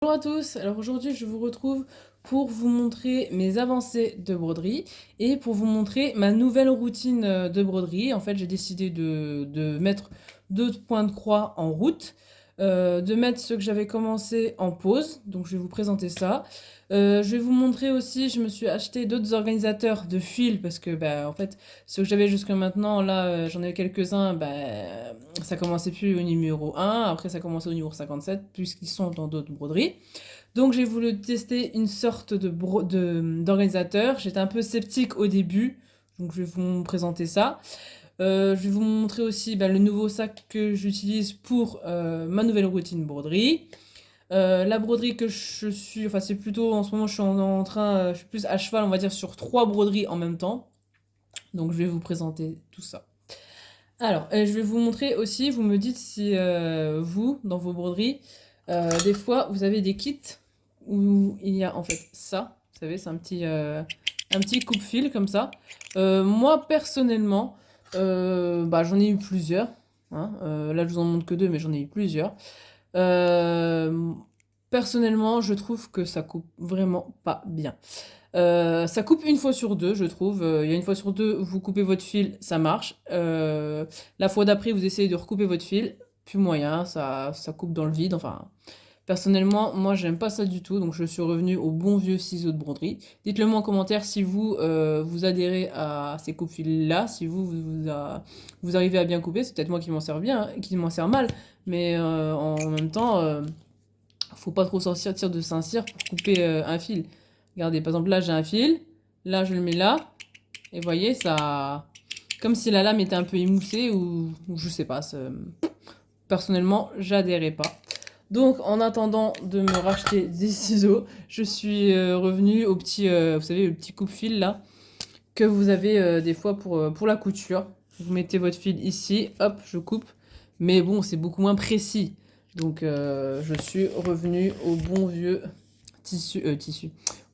Bonjour à tous, alors aujourd'hui je vous retrouve pour vous montrer mes avancées de broderie et pour vous montrer ma nouvelle routine de broderie. En fait j'ai décidé de mettre deux points de croix en route, de mettre ce que j'avais commencé en pause, donc je vais vous présenter ça. Je vais vous montrer aussi, je me suis acheté d'autres organisateurs de fils parce que en fait ce que j'avais jusqu'à maintenant là j'en avais quelques-uns, ça commençait plus au numéro 1, après ça commençait au numéro 57 puisqu'ils sont dans d'autres broderies. Donc j'ai voulu tester une sorte d'organisateur. J'étais un peu sceptique au début, donc je vais vous présenter ça. Je vais vous montrer aussi le nouveau sac que j'utilise pour ma nouvelle routine broderie. La broderie que je suis, enfin c'est plutôt en ce moment je suis en train, je suis plus à cheval on va dire sur trois broderies en même temps. Donc je vais vous présenter tout ça. Alors, je vais vous montrer aussi, vous me dites si vous, dans vos broderies, des fois vous avez des kits où il y a en fait ça, vous savez, c'est un petit coupe-fil comme ça. Moi personnellement, j'en ai eu plusieurs, hein. Là je vous en montre que deux, mais j'en ai eu plusieurs. Euh, Personnellement, je trouve que ça coupe vraiment pas bien. Ça coupe une fois sur deux, je trouve. Il y a une fois sur deux, vous coupez votre fil, ça marche. La fois d'après, vous essayez de recouper votre fil, plus moyen, ça coupe dans le vide. Enfin, personnellement, moi, j'aime pas ça du tout, donc je suis revenue au bon vieux ciseau de broderie. Dites-le moi en commentaire si vous, vous adhérez à ces coupe-fils-là, si vous arrivez à bien couper. C'est peut-être moi qui m'en sers bien, qui m'en sers mal, mais en même temps, faut pas trop sortir de Saint-Cyr pour couper un fil. Regardez, par exemple, là, j'ai un fil. Là, je le mets là. Et voyez, ça... Comme si la lame était un peu émoussée ou je sais pas. Personnellement, j'adhérais pas. Donc, en attendant de me racheter des ciseaux, je suis revenue au petit, vous savez, le petit coupe-fil là, que vous avez des fois pour la couture. Vous mettez votre fil ici, hop, je coupe. Mais bon, c'est beaucoup moins précis. Donc, je suis revenue au bon vieux tissu.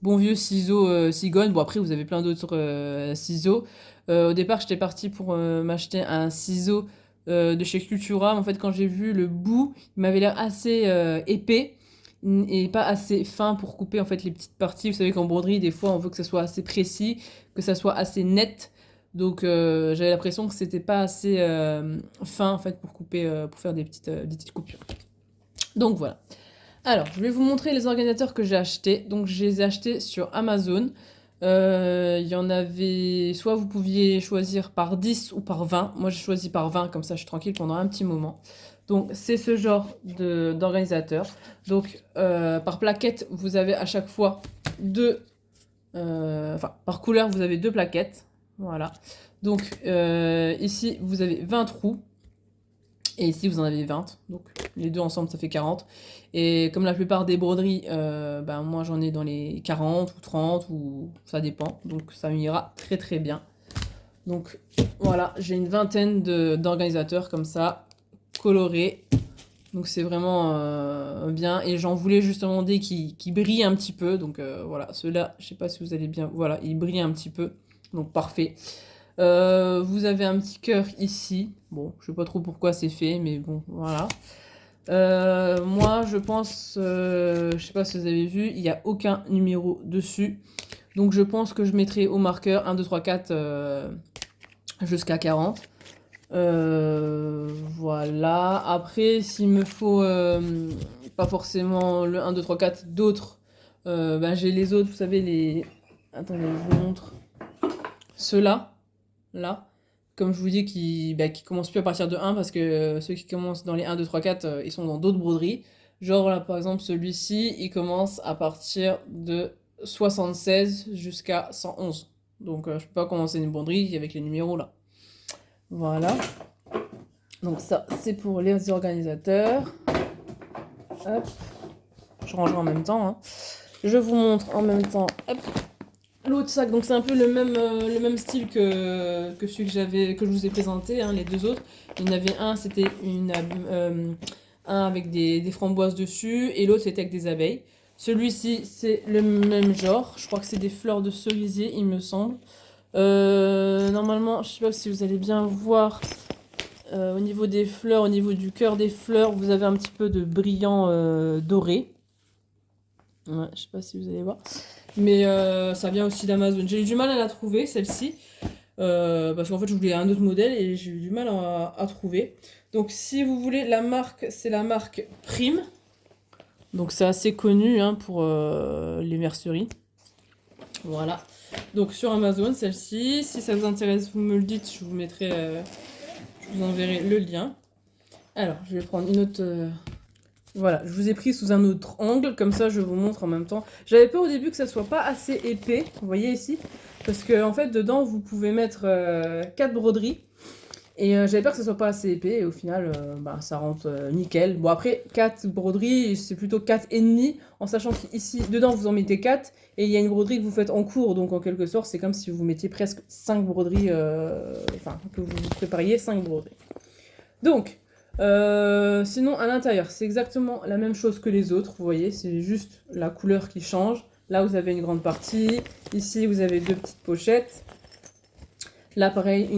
Bon vieux ciseau cigogne. Bon, après, vous avez plein d'autres ciseaux. Au départ, j'étais partie pour m'acheter un ciseau de chez Cultura. Mais en fait, quand j'ai vu le bout, il m'avait l'air assez épais et pas assez fin pour couper en fait les petites parties. Vous savez qu'en broderie, des fois, on veut que ça soit assez précis, que ça soit assez net. Donc, j'avais l'impression que c'était pas assez fin en fait pour couper, pour faire des petites coupures. Donc voilà. Alors, je vais vous montrer les organisateurs que j'ai achetés. Donc, je les ai achetés sur Amazon. Il y en avait... Soit vous pouviez choisir par 10 ou par 20. Moi, j'ai choisi par 20, comme ça, je suis tranquille pendant un petit moment. Donc, c'est ce genre d'organisateur. Donc, par plaquette, vous avez à chaque fois deux... Enfin, par couleur, vous avez deux plaquettes. Voilà. Donc, ici, vous avez 20 trous. Et ici, vous en avez 20. Donc, les deux ensemble, ça fait 40. Et comme la plupart des broderies, moi, j'en ai dans les 40 ou 30, ou ça dépend. Donc, ça m'ira très très bien. Donc, voilà, j'ai une vingtaine d'organisateurs comme ça, colorés. Donc, c'est vraiment bien. Et j'en voulais justement des qui brillent un petit peu. Donc, voilà, ceux-là, je sais pas si vous allez bien... Voilà, ils brillent un petit peu. Donc, parfait. Vous avez un petit cœur ici. Bon, je sais pas trop pourquoi c'est fait, mais bon, voilà. Moi, je pense, je sais pas si vous avez vu, il n'y a aucun numéro dessus. Donc, je pense que je mettrai au marqueur 1, 2, 3, 4 jusqu'à 40. Voilà. Après, s'il me faut pas forcément le 1, 2, 3, 4, d'autres, j'ai les autres, vous savez, les... Attendez, je vous montre. Ceux-là. Là, comme je vous dis, qui commencent plus à partir de 1 parce que ceux qui commencent dans les 1, 2, 3, 4, ils sont dans d'autres broderies. Genre là, par exemple, celui-ci, il commence à partir de 76 jusqu'à 111. Donc, je peux pas commencer une broderie avec les numéros là. Voilà. Donc ça, c'est pour les organisateurs. Hop. Je rangerai en même temps, hein. Je vous montre en même temps. Hop. L'autre sac, donc c'est un peu le même style que celui que je vous ai présenté, hein, les deux autres. Il y en avait un, c'était un avec des framboises dessus, et l'autre c'était avec des abeilles. Celui-ci, c'est le même genre. Je crois que c'est des fleurs de cerisier, il me semble. Normalement, je sais pas si vous allez bien voir au niveau des fleurs, au niveau du cœur des fleurs, vous avez un petit peu de brillant doré. Ouais, je sais pas si vous allez voir. Mais ça vient aussi d'Amazon. J'ai eu du mal à la trouver, celle-ci. Parce qu'en fait, je voulais un autre modèle et j'ai eu du mal à trouver. Donc, si vous voulez, la marque, c'est la marque Prime. Donc, c'est assez connu hein, pour les merceries. Voilà. Donc, sur Amazon, celle-ci. Si ça vous intéresse, vous me le dites. Je vous mettrai, je vous enverrai le lien. Alors, je vais prendre une autre. Voilà, je vous ai pris sous un autre angle, comme ça je vous montre en même temps. J'avais peur au début que ça soit pas assez épais, vous voyez ici, parce que en fait dedans vous pouvez mettre 4 broderies, et j'avais peur que ça soit pas assez épais, et au final bah, ça rentre nickel. Bon après 4 broderies, c'est plutôt 4 et demi, en sachant qu'ici dedans vous en mettez 4, et il y a une broderie que vous faites en cours, donc en quelque sorte c'est comme si vous mettiez presque 5 broderies, enfin que vous prépariez 5 broderies. Donc, sinon, à l'intérieur, c'est exactement la même chose que les autres, vous voyez, c'est juste la couleur qui change. Là, vous avez une grande partie. Ici, vous avez 2 petites pochettes. Là, pareil,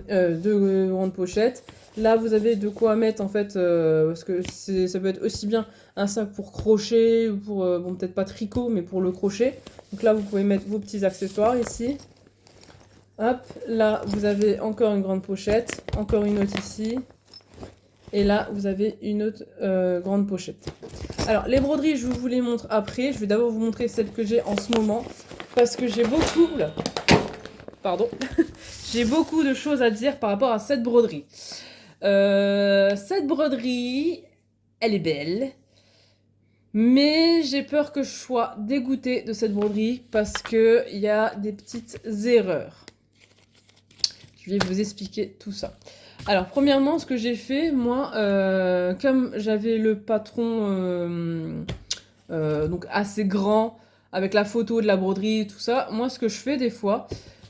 deux grandes pochettes. Là, vous avez de quoi mettre, en fait, parce que ça peut être aussi bien un sac pour crochet, ou pour, bon, peut-être pas tricot, mais pour le crochet. Donc là, vous pouvez mettre vos petits accessoires ici. Hop, là, vous avez encore une grande pochette, encore une autre ici. Et là, vous avez une autre grande pochette. Alors, les broderies, je vous les montre après. Je vais d'abord vous montrer celles que j'ai en ce moment. Parce que j'ai beaucoup... Pardon. J'ai beaucoup de choses à dire par rapport à cette broderie. Cette broderie, elle est belle. Mais j'ai peur que je sois dégoûtée de cette broderie parce qu'il y a des petites erreurs. Je vais vous expliquer tout ça. Alors, premièrement, ce que j'ai fait, moi, comme j'avais le patron donc assez grand, avec la photo de la broderie, tout ça, moi, ce que je fais des fois,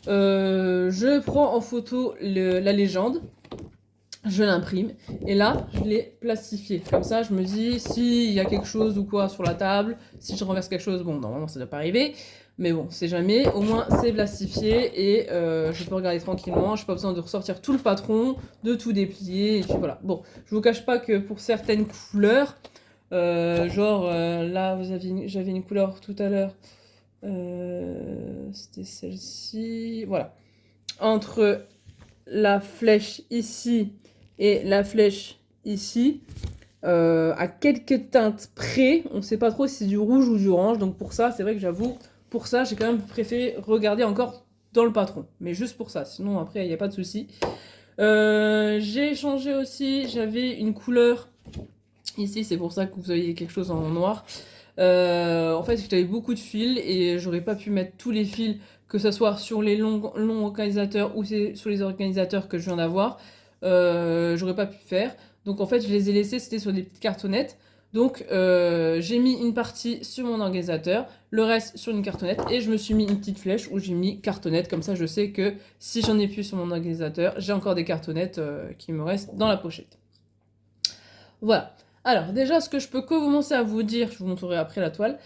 je prends en photo la légende, je l'imprime, et là, je l'ai plastifié. Comme ça, je me dis, s'il y a quelque chose ou quoi sur la table, si je renverse quelque chose, bon, normalement, ça ne doit pas arriver. Mais bon, c'est jamais, au moins c'est plastifié et je peux regarder tranquillement, je n'ai pas besoin de ressortir tout le patron, de tout déplier, et puis voilà. Bon, je vous cache pas que pour certaines couleurs, là j'avais une couleur tout à l'heure, c'était celle-ci, voilà. Entre la flèche ici et la flèche ici, à quelques teintes près, on ne sait pas trop si c'est du rouge ou du orange, donc pour ça, c'est vrai que j'avoue, pour ça, j'ai quand même préféré regarder encore dans le patron. Mais juste pour ça, sinon après, il n'y a pas de souci. J'ai changé aussi, j'avais une couleur. Ici, c'est pour ça que vous avez quelque chose en noir. En fait, j'avais beaucoup de fils et j'aurais pas pu mettre tous les fils, que ce soit sur les longs organisateurs ou sur les organisateurs que je viens d'avoir. J'aurais pas pu faire. Donc en fait, je les ai laissés, c'était sur des petites cartonnettes. Donc j'ai mis une partie sur mon organisateur, le reste sur une cartonnette et je me suis mis une petite flèche où j'ai mis cartonnette. Comme ça, je sais que si j'en ai plus sur mon organisateur, j'ai encore des cartonnettes qui me restent dans la pochette. Voilà. Alors déjà, ce que je peux commencer à vous dire, je vous montrerai après la toile,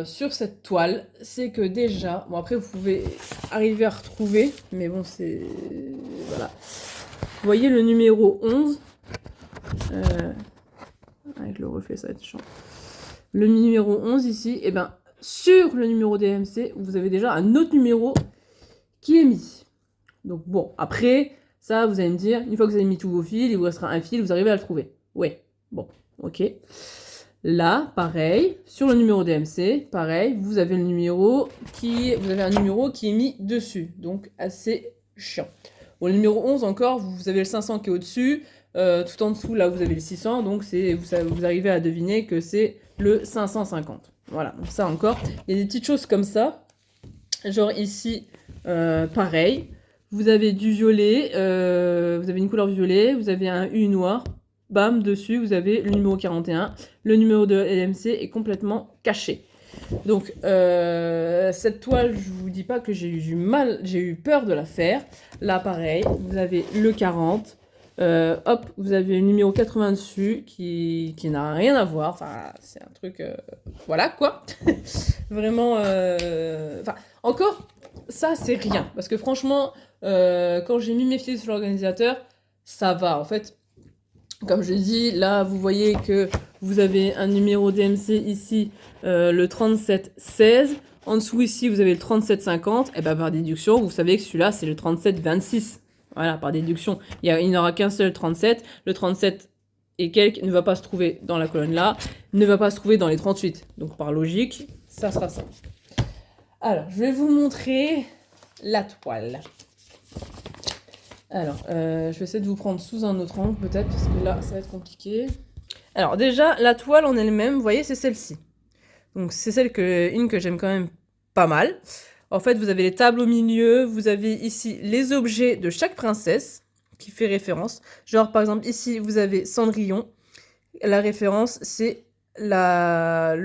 sur cette toile, c'est que déjà, bon après vous pouvez arriver à retrouver, mais bon c'est... Voilà. Vous voyez le numéro 11 avec le reflet, ça va être chiant. Le numéro 11 ici, et ben sur le numéro DMC, vous avez déjà un autre numéro qui est mis. Donc bon, après, ça vous allez me dire, une fois que vous avez mis tous vos fils, il vous restera un fil, vous arrivez à le trouver. Ouais, bon, ok. Là, pareil, sur le numéro DMC, pareil, vous avez un numéro qui est mis dessus, donc assez chiant. Bon, le numéro 11 encore, vous avez le 500 qui est au-dessus, tout en dessous, là, vous avez le 600, donc vous arrivez à deviner que c'est le 550. Voilà, donc ça encore, il y a des petites choses comme ça, genre ici, pareil, vous avez du violet, vous avez une couleur violet, vous avez un U noir, bam, dessus, vous avez le numéro 41, le numéro de LMC est complètement caché. Donc, cette toile, je vous dis pas que j'ai eu peur de la faire. Là, pareil, vous avez le 40. Hop, vous avez le numéro 80 dessus qui n'a rien à voir. Enfin, c'est un truc... voilà, quoi. Vraiment... Enfin, encore, ça, c'est rien. Parce que franchement, quand j'ai mis mes fils sur l'organisateur, ça va. En fait, comme je dis, là, vous voyez que vous avez un numéro DMC ici, le 3716. En dessous ici, vous avez le 3750. Et bien par déduction, vous savez que celui-là, c'est le 3726. Voilà, par déduction. Il n'y aura qu'un seul 37. Le 37 et quelques ne va pas se trouver dans la colonne là, ne va pas se trouver dans les 38. Donc par logique, ça sera ça. Alors, je vais vous montrer la toile. Alors, je vais essayer de vous prendre sous un autre angle peut-être, parce que là, ça va être compliqué. Alors déjà, la toile en elle-même, vous voyez, c'est celle-ci. Donc c'est une que j'aime quand même pas mal. En fait, vous avez les tables au milieu, vous avez ici les objets de chaque princesse qui fait référence. Genre, par exemple, ici, vous avez Cendrillon. La référence, c'est la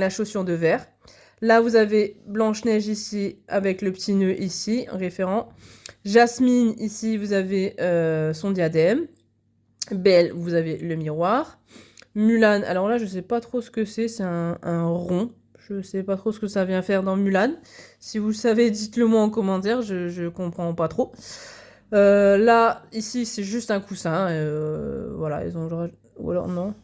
chaussure de verre. Là, vous avez Blanche-Neige ici, avec le petit nœud ici, référent. Jasmine, ici, vous avez son diadème. Belle, vous avez le miroir. Mulan, alors là, je sais pas trop ce que c'est un rond. Je sais pas trop ce que ça vient faire dans Mulan. Si vous le savez, dites-le moi en commentaire, je comprends pas trop. Là, ici, c'est juste un coussin. Voilà, ils ont genre... Ou alors, non.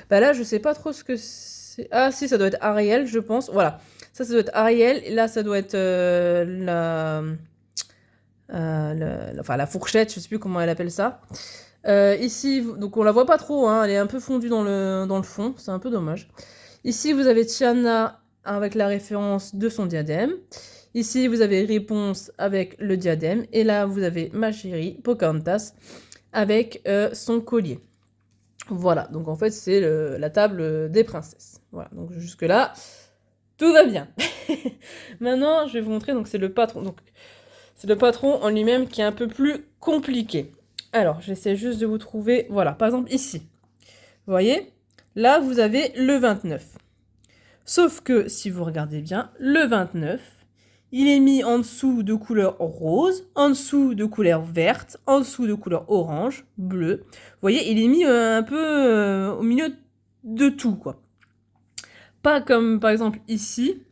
Bah là, je sais pas trop ce que c'est. Ah si, ça doit être Ariel, je pense. Voilà, ça doit être Ariel. Et là, ça doit être enfin, la fourchette, je sais plus comment elle appelle ça. Ici, donc on la voit pas trop, hein, elle est un peu fondue dans le fond, c'est un peu dommage. Ici, vous avez Tiana avec la référence de son diadème. Ici, vous avez Réponse avec le diadème. Et là, vous avez ma chérie, Pocahontas, avec son collier. Voilà, donc en fait, c'est la table des princesses. Voilà, donc jusque-là, tout va bien. Maintenant, je vais vous montrer, donc c'est le patron. Donc, c'est le patron en lui-même qui est un peu plus compliqué. Alors, j'essaie juste de vous trouver... Voilà, par exemple, ici. Vous voyez? Là, vous avez le 29. Sauf que, si vous regardez bien, le 29, il est mis en dessous de couleur rose, en dessous de couleur verte, en dessous de couleur orange, bleu. Vous voyez, il est mis un peu au milieu de tout, quoi. Pas comme, par exemple, ici.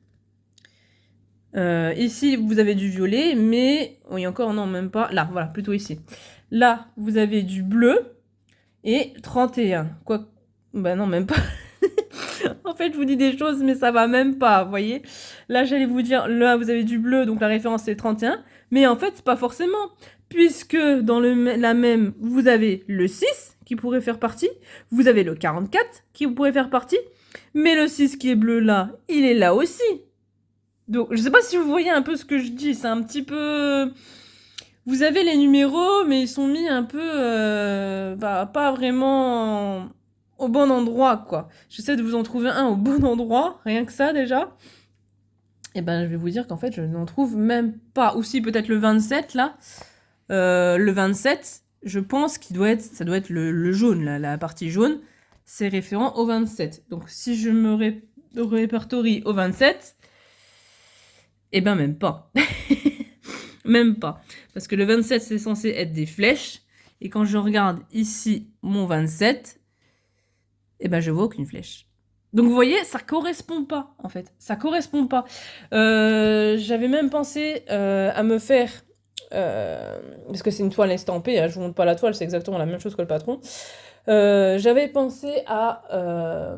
Ici, vous avez du violet, mais... Oui, encore, non, même pas. Là, voilà, plutôt ici. Là, vous avez du bleu et 31. Quoi? Ben non, même pas. En fait, je vous dis des choses, mais ça va même pas, vous voyez. Là, j'allais vous dire, là, vous avez du bleu, donc la référence, c'est 31. Mais en fait, pas forcément. Puisque dans la même, vous avez le 6, qui pourrait faire partie. Vous avez le 44, qui pourrait faire partie. Mais le 6 qui est bleu là, il est là aussi. Donc, je sais pas si vous voyez un peu ce que je dis. C'est un petit peu... Vous avez les numéros, mais ils sont mis un peu... pas vraiment au bon endroit, quoi. J'essaie de vous en trouver un au bon endroit, rien que ça, déjà. Et ben, je vais vous dire qu'en fait, je n'en trouve même pas. Ou si, peut-être le 27, là. Le 27, je pense qu'il doit être... Ça doit être le jaune, là, la partie jaune. C'est référent au 27. Donc, si je me répertorie au 27... Eh ben, même pas. Même pas. Parce que le 27, c'est censé être des flèches. Et quand je regarde ici mon 27, eh ben, je vois aucune flèche. Donc, vous voyez, ça correspond pas, en fait. Ça correspond pas. J'avais même pensé à me faire... parce que c'est une toile estampée, hein, je vous montre pas la toile, c'est exactement la même chose que le patron. J'avais pensé à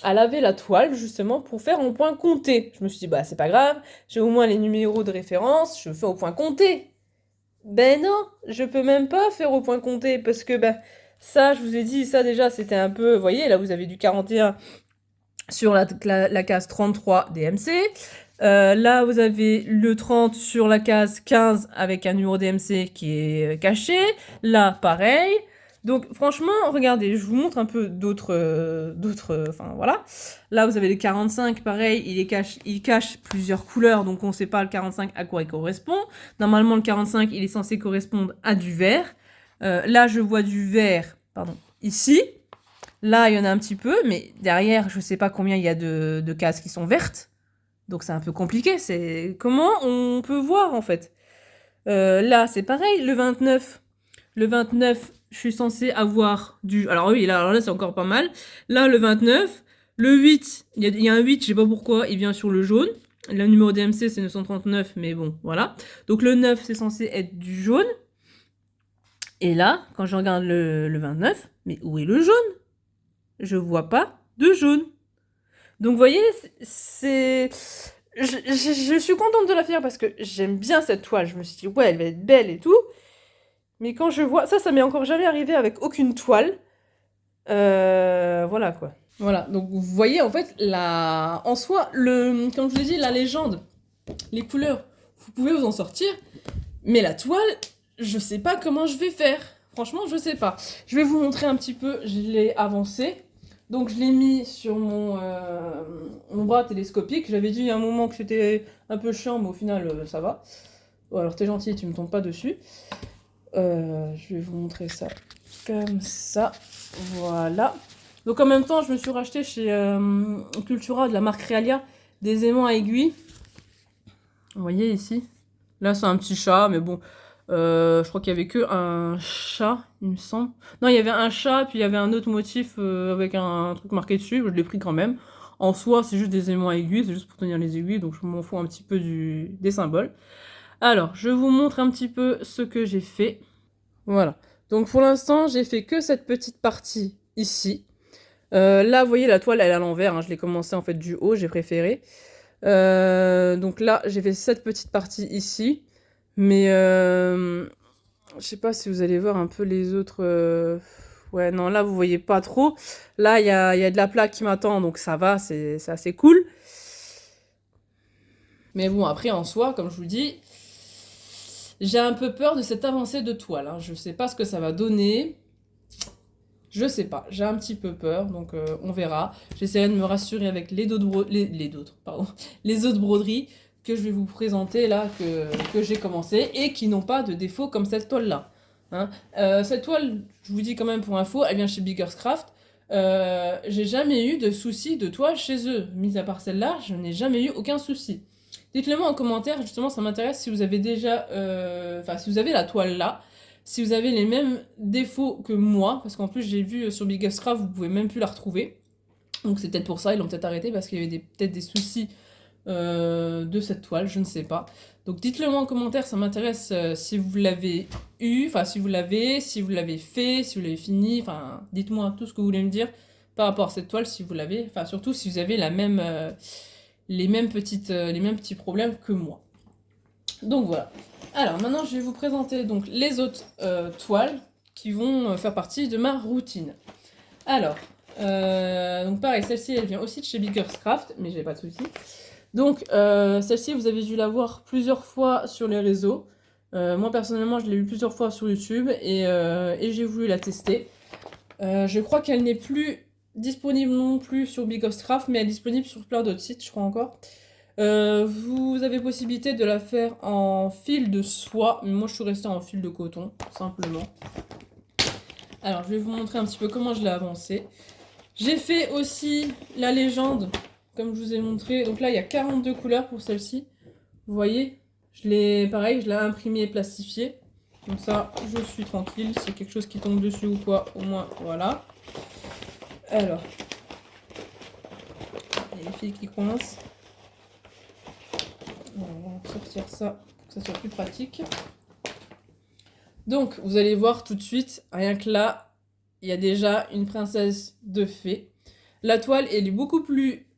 laver la toile, justement, pour faire en point compté. Je me suis dit, bah, c'est pas grave, j'ai au moins les numéros de référence, je fais au point compté. Ben non, je peux même pas faire au point compté, parce que, ben, ça, je vous ai dit, ça, déjà, c'était un peu... Vous voyez, là, vous avez du 41 sur la case 33 DMC. Là, vous avez le 30 sur la case 15 avec un numéro DMC qui est caché. Là, pareil. Donc, franchement, regardez, je vous montre un peu d'autres... Enfin, voilà. Là, vous avez le 45, pareil, il cache plusieurs couleurs, donc on ne sait pas le 45 à quoi il correspond. Normalement, le 45, il est censé correspondre à du vert. Là, je vois du vert, pardon, ici. Là, il y en a un petit peu, mais derrière, je ne sais pas combien il y a de cases qui sont vertes. Donc, c'est un peu compliqué. C'est comment on peut voir, en fait. Là, c'est pareil, le 29. Le 29, je suis censée avoir du... Alors oui, alors là, c'est encore pas mal. Là, le 29. Le 8, il y a un 8, je sais pas pourquoi, il vient sur le jaune. Le numéro DMC, c'est 939, mais bon, voilà. Donc, le 9, c'est censé être du jaune. Et là, quand je regarde le 29, mais où est le jaune? je vois pas de jaune. Donc vous voyez, c'est... Je suis contente de la faire parce que j'aime bien cette toile. Je me suis dit, ouais, elle va être belle et tout. Mais quand je vois... Ça m'est encore jamais arrivé avec aucune toile. Voilà quoi. Voilà, donc vous voyez en fait, en soi, comme je vous ai dit, la légende, les couleurs, vous pouvez vous en sortir. Mais la toile, je sais pas comment je vais faire. Franchement, je sais pas. Je vais vous montrer un petit peu, je l'ai avancé. Donc je l'ai mis sur mon bras télescopique. J'avais dit il y a un moment que c'était un peu chiant, mais au final ça va. Bon, alors t'es gentil, tu me tombes pas dessus. Je vais vous montrer ça comme ça. Voilà. Donc en même temps, je me suis racheté chez Cultura de la marque Realia des aimants à aiguilles. Vous voyez ici. Là c'est un petit chat, mais bon. Je crois qu'il y avait que un chat, il me semble. Non, il y avait un chat, puis il y avait un autre motif avec un truc marqué dessus. Je l'ai pris quand même. En soi, c'est juste des aimants à aiguilles, c'est juste pour tenir les aiguilles, donc je m'en fous un petit peu des symboles. Alors, je vous montre un petit peu ce que j'ai fait. Voilà. Donc pour l'instant, j'ai fait que cette petite partie ici. Là, vous voyez, la toile, elle est à l'envers. Hein. Je l'ai commencé en fait du haut, j'ai préféré. Donc là, j'ai fait cette petite partie ici. Mais je sais pas si vous allez voir un peu les autres. Ouais, non, là, vous voyez pas trop. Là, il y a de la plaque qui m'attend, donc ça va, c'est assez cool. Mais bon, après, en soi, comme je vous dis, j'ai un peu peur de cette avancée de toile. Hein. Je sais pas ce que ça va donner. Je sais pas, j'ai un petit peu peur, donc on verra. J'essaierai de me rassurer avec les autres broderies que je vais vous présenter là, que j'ai commencé, et qui n'ont pas de défaut comme cette toile-là. Hein. Cette toile, je vous dis quand même pour info, elle vient chez Biggerscraft. J'ai jamais eu de soucis de toile chez eux. Mis à part celle-là, je n'ai jamais eu aucun souci. Dites-le moi en commentaire, justement, ça m'intéresse si vous avez déjà... Enfin, si vous avez la toile là, si vous avez les mêmes défauts que moi, parce qu'en plus j'ai vu sur Biggerscraft, vous pouvez même plus la retrouver. Donc c'est peut-être pour ça, ils l'ont peut-être arrêté, parce qu'il y avait peut-être des soucis de cette toile, je ne sais pas. Donc dites-le moi en commentaire, ça m'intéresse si vous l'avez eu, enfin si vous l'avez fait, si vous l'avez fini, enfin dites-moi tout ce que vous voulez me dire par rapport à cette toile, si vous l'avez, enfin surtout si vous avez les mêmes petits problèmes que moi. Donc voilà. Alors maintenant je vais vous présenter donc les autres toiles qui vont faire partie de ma routine. Alors, donc pareil, celle-ci elle vient aussi de chez Biggerscraft, mais j'ai pas de soucis. Donc celle-ci vous avez dû la voir plusieurs fois sur les réseaux. Moi personnellement je l'ai vu plusieurs fois sur YouTube et j'ai voulu la tester. Je crois qu'elle n'est plus disponible non plus sur Biggerscraft, mais elle est disponible sur plein d'autres sites, je crois encore. Vous avez possibilité de la faire en fil de soie, mais moi je suis restée en fil de coton, simplement. Alors je vais vous montrer un petit peu comment je l'ai avancé. J'ai fait aussi la légende, comme je vous ai montré. Donc là il y a 42 couleurs pour celle-ci. Vous voyez, pareil, je l'ai imprimé et plastifié. Comme ça, je suis tranquille. Si quelque chose qui tombe dessus ou quoi, au moins, voilà. Alors, il y a les filles qui coincent. On va sortir ça pour que ça soit plus pratique. Donc, vous allez voir tout de suite, rien que là, il y a déjà une princesse de fée. La toile, elle est beaucoup plus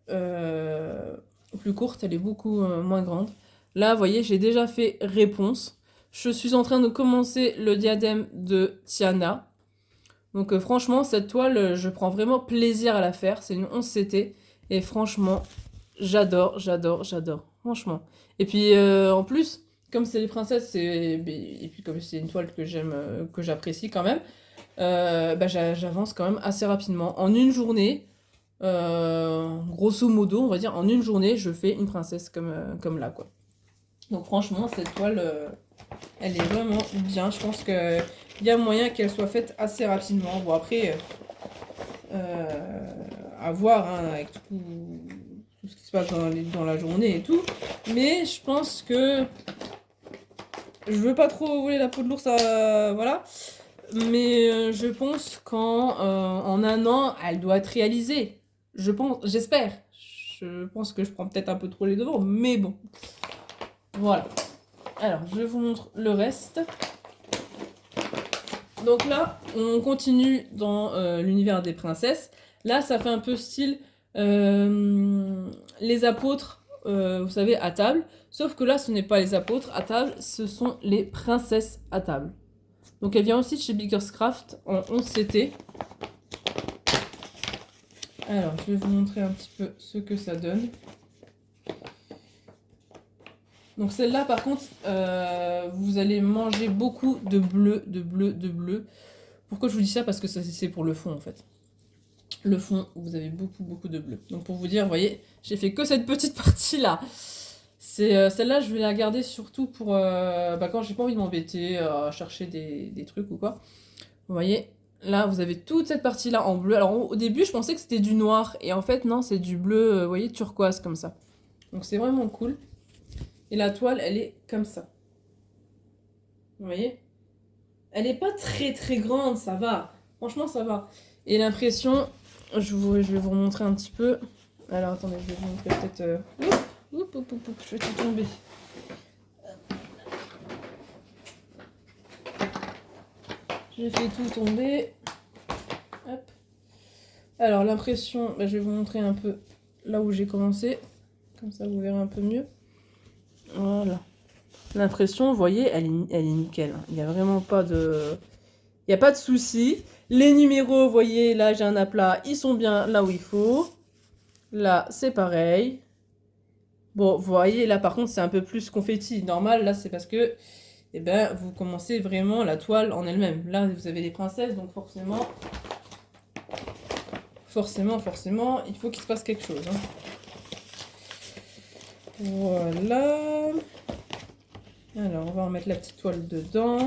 courte, elle est beaucoup moins grande. Là, vous voyez, j'ai déjà fait réponse. Je suis en train de commencer le diadème de Tiana. Donc franchement, cette toile, je prends vraiment plaisir à la faire. C'est une 11CT. Et franchement, j'adore. Franchement. Et puis en plus, comme c'est les princesses, et puis comme c'est une toile que j'aime, que j'apprécie quand même, j'avance quand même assez rapidement. En une journée, grosso modo, on va dire, en une journée, je fais une princesse comme là, quoi. Donc franchement, cette toile, elle est vraiment bien. Je pense qu'il y a moyen qu'elle soit faite assez rapidement. Bon, après, à voir hein, avec tout ce qui se passe dans la journée et tout. Mais je pense que... Je veux pas trop voler la peau de l'ours, voilà. Mais je pense en un an, elle doit être réalisée. J'espère. Je pense que je prends peut-être un peu trop les devants, mais bon. Voilà. Alors, je vous montre le reste. Donc là, on continue dans l'univers des princesses. Là, ça fait un peu style les apôtres, vous savez, à table. Sauf que là, ce n'est pas les apôtres à table, ce sont les princesses à table. Donc elle vient aussi de chez Biggerscraft en 11 CT. Alors, je vais vous montrer un petit peu ce que ça donne. Donc celle-là, par contre, vous allez manger beaucoup de bleu, de bleu, de bleu. Pourquoi je vous dis ça? Parce que c'est pour le fond, en fait. Le fond, vous avez beaucoup, beaucoup de bleu. Donc pour vous dire, vous voyez, j'ai fait que cette petite partie-là. C'est celle-là, je vais la garder surtout pour quand j'ai pas envie de m'embêter à chercher des trucs ou quoi. Vous voyez, là, vous avez toute cette partie-là en bleu. Alors au début, je pensais que c'était du noir. Et en fait, non, c'est du bleu, vous voyez, turquoise comme ça. Donc c'est vraiment cool. Et la toile, elle est comme ça. Vous voyez? Elle est pas très très grande, ça va. Franchement, ça va. Et l'impression, je vais vous remontrer un petit peu. Alors attendez, je vais vous montrer peut-être... je vais tout tomber. J'ai fait tout tomber. Hop. Alors l'impression, je vais vous montrer un peu là où j'ai commencé. Comme ça, vous verrez un peu mieux. Voilà. L'impression, vous voyez, elle est nickel. Il n'y a vraiment pas de... Il n'y a pas de souci. Les numéros, vous voyez, là j'ai un aplat, ils sont bien là où il faut. Là, c'est pareil. Bon, vous voyez, là par contre, c'est un peu plus confetti. Normal, là, c'est parce que vous commencez vraiment la toile en elle-même. Là, vous avez les princesses, donc forcément, il faut qu'il se passe quelque chose. Hein. Voilà. Alors, on va remettre la petite toile dedans.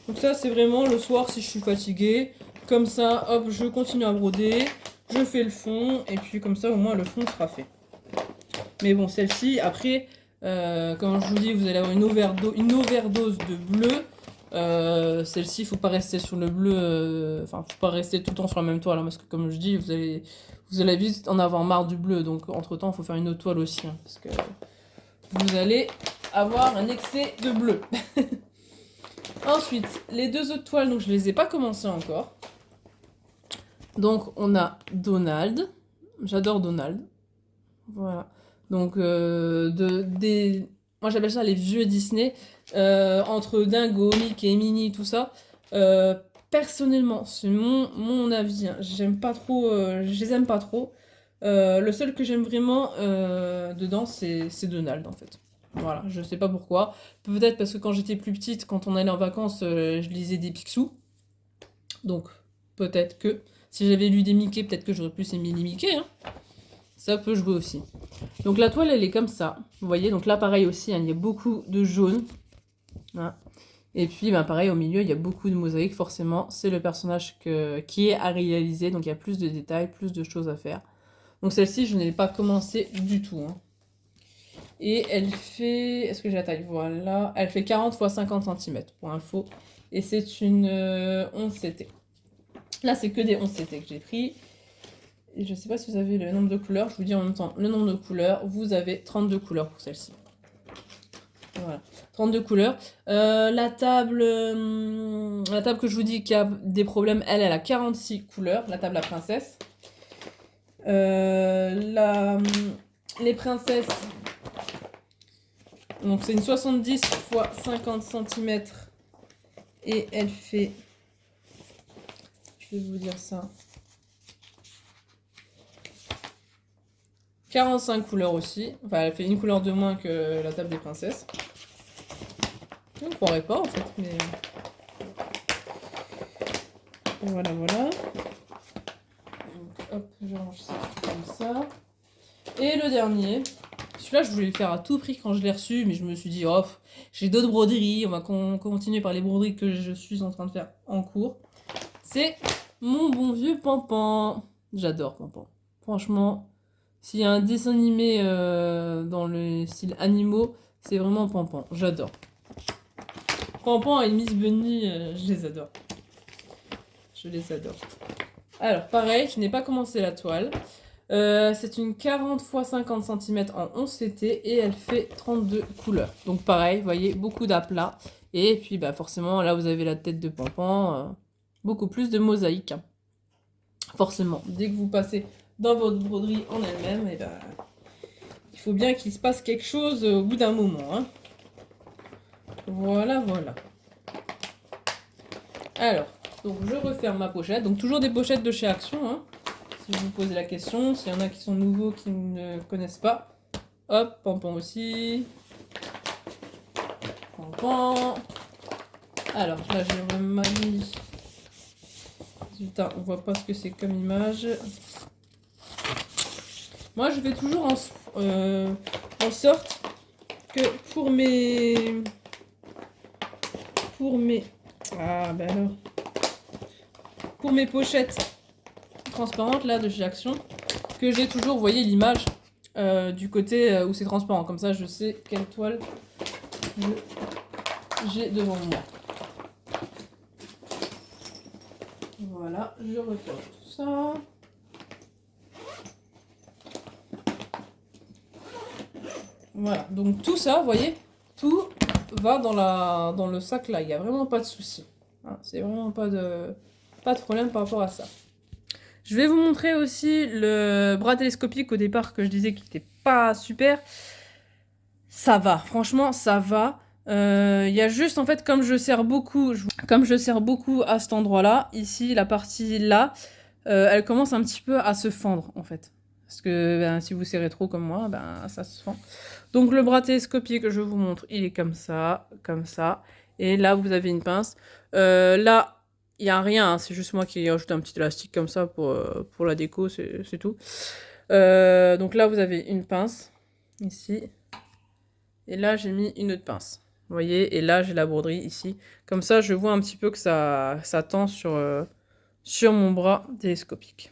Donc ça, c'est vraiment le soir si je suis fatiguée. Comme ça, hop, je continue à broder. Je fais le fond. Et puis comme ça, au moins, le fond sera fait. Mais bon, celle-ci, après, comme je vous dis, vous allez avoir une overdose de bleu. Celle-ci, il ne faut pas rester sur le bleu. Enfin, faut pas rester tout le temps sur la même toile. Hein, parce que comme je dis, vous allez vite en avoir marre du bleu. Donc, entre-temps, il faut faire une autre toile aussi. Hein, parce que vous allez avoir un excès de bleu. Ensuite, les deux autres toiles, donc je les ai pas commencées encore. Donc, on a Donald. J'adore Donald. Voilà. Donc, moi j'appelle ça les vieux Disney. Entre Dingo, Mickey, Minnie, tout ça. Personnellement, c'est mon avis. Hein. J'aime pas trop, je les aime pas trop. Le seul que j'aime vraiment dedans, c'est Donald en fait. Voilà, je sais pas pourquoi. Peut-être parce que quand j'étais plus petite, quand on allait en vacances, je lisais des Picsou. Donc, peut-être que si j'avais lu des Mickey, peut-être que j'aurais plus aimé les Mickey. Hein. Ça peut jouer aussi. Donc la toile, elle est comme ça. Vous voyez, donc là, pareil aussi, hein, il y a beaucoup de jaune. Hein. Et puis, pareil, au milieu, il y a beaucoup de mosaïques. Forcément, c'est le personnage qui est à réaliser. Donc, il y a plus de détails, plus de choses à faire. Donc celle-ci, je n'ai pas commencé du tout. Hein. Et elle fait... Est-ce que j'ai la taille? Voilà. Elle fait 40 x 50 cm, pour info. Et c'est une 11 CT. Là, c'est que des 11 CT que j'ai pris. Et je ne sais pas si vous avez le nombre de couleurs. Je vous dis en même temps le nombre de couleurs. Vous avez 32 couleurs pour celle-ci. Voilà. 32 couleurs. La table que je vous dis qui a des problèmes, elle a 46 couleurs. La table à princesse. Les princesses, donc c'est une 70 x 50 cm et elle fait, je vais vous dire ça, 45 couleurs aussi. Enfin, elle fait une couleur de moins que la table des princesses. Je ne croirais pas en fait, mais voilà. Donc, hop, je range ça comme ça. Et le dernier, celui-là je voulais le faire à tout prix quand je l'ai reçu, mais je me suis dit, oh, j'ai d'autres broderies, on va continuer par les broderies que je suis en train de faire en cours. C'est mon bon vieux Pampan. J'adore Pampan. Franchement, s'il y a un dessin animé dans le style animaux, c'est vraiment Pampan. J'adore. Pampan et Miss Bunny, je les adore. Je les adore. Alors, pareil, je n'ai pas commencé la toile. C'est une 40 x 50 cm en 11 CT et elle fait 32 couleurs. Donc pareil, vous voyez, beaucoup d'aplats. Et puis forcément, là vous avez la tête de Pampan, beaucoup plus de mosaïque. Forcément, dès que vous passez dans votre broderie en elle-même, et ben, il faut bien qu'il se passe quelque chose au bout d'un moment. Hein. Voilà, voilà. Alors, donc je referme ma pochette. Donc toujours des pochettes de chez Action, hein, si vous vous posez la question. S'il y en a qui sont nouveaux, qui ne connaissent pas. Hop, Pampan aussi. Pampan. Alors là, j'ai mis... Résultat, on voit pas ce que c'est comme image. Moi, je fais toujours en sorte que pour mes... Ah, ben alors... Pour mes pochettes transparentes, là, de chez Action, que j'ai toujours, vous voyez, l'image du côté où c'est transparent. Comme ça, je sais quelle toile j'ai devant moi. Voilà, je recolle tout ça. Voilà, donc tout ça, vous voyez, tout va dans le sac là. Il n'y a vraiment pas de souci. Hein, c'est vraiment pas de problème par rapport à ça. Je vais vous montrer aussi le bras télescopique au départ que je disais qu'il n'était pas super. Ça va, franchement, ça va. Il y a juste, en fait, comme je serre beaucoup à cet endroit-là, ici, la partie là, elle commence un petit peu à se fendre, en fait. Parce que ben, si vous serrez trop comme moi, ben, ça se fend. Donc le bras télescopique que je vous montre, il est comme ça, comme ça. Et là, vous avez une pince. Là, il n'y a rien, hein, c'est juste moi qui ai rajouté un petit élastique comme ça pour la déco, c'est tout. Donc là, vous avez une pince, ici. Et là, j'ai mis une autre pince. Vous voyez, et là, j'ai la broderie ici. Comme ça, je vois un petit peu que ça tend sur mon bras télescopique.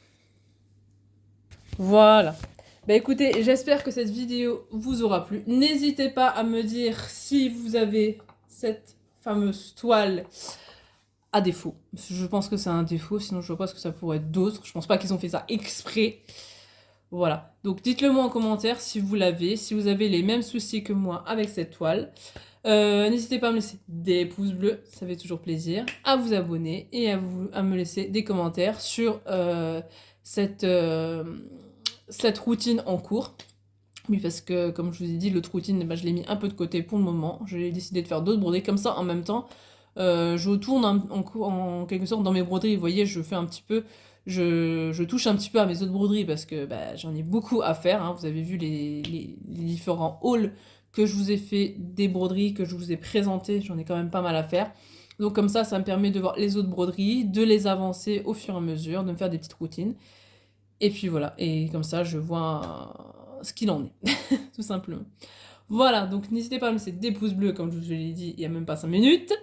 Voilà. Bah écoutez, j'espère que cette vidéo vous aura plu. N'hésitez pas à me dire si vous avez cette fameuse toile à défaut. Je pense que c'est un défaut, sinon je vois pas ce que ça pourrait être d'autre. Je pense pas qu'ils ont fait ça exprès. Voilà, donc dites-le moi en commentaire si vous l'avez, si vous avez les mêmes soucis que moi avec cette toile. N'hésitez pas à me laisser des pouces bleus, ça fait toujours plaisir, à vous abonner et à me laisser des commentaires sur cette routine en cours. Oui, parce que comme je vous ai dit, l'autre routine, je l'ai mis un peu de côté pour le moment. J'ai décidé de faire d'autres broderies comme ça en même temps. Je tourne en quelque sorte dans mes broderies, vous voyez, je fais un petit peu... Je touche un petit peu à mes autres broderies parce que j'en ai beaucoup à faire. Hein. Vous avez vu les différents hauls que je vous ai fait des broderies, que je vous ai présenté. J'en ai quand même pas mal à faire. Donc comme ça me permet de voir les autres broderies, de les avancer au fur et à mesure, de me faire des petites routines. Et puis voilà, et comme ça je vois ce qu'il en est, tout simplement. Voilà, donc n'hésitez pas à me laisser des pouces bleus, comme je vous l'ai dit il n'y a même pas 5 minutes.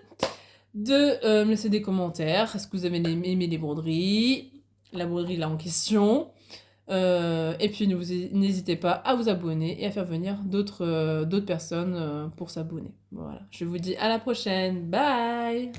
De me laisser des commentaires. Est-ce que vous avez aimé les broderies? La broderie là en question. Et puis n'hésitez pas à vous abonner et à faire venir d'autres personnes pour s'abonner. Voilà, je vous dis à la prochaine. Bye!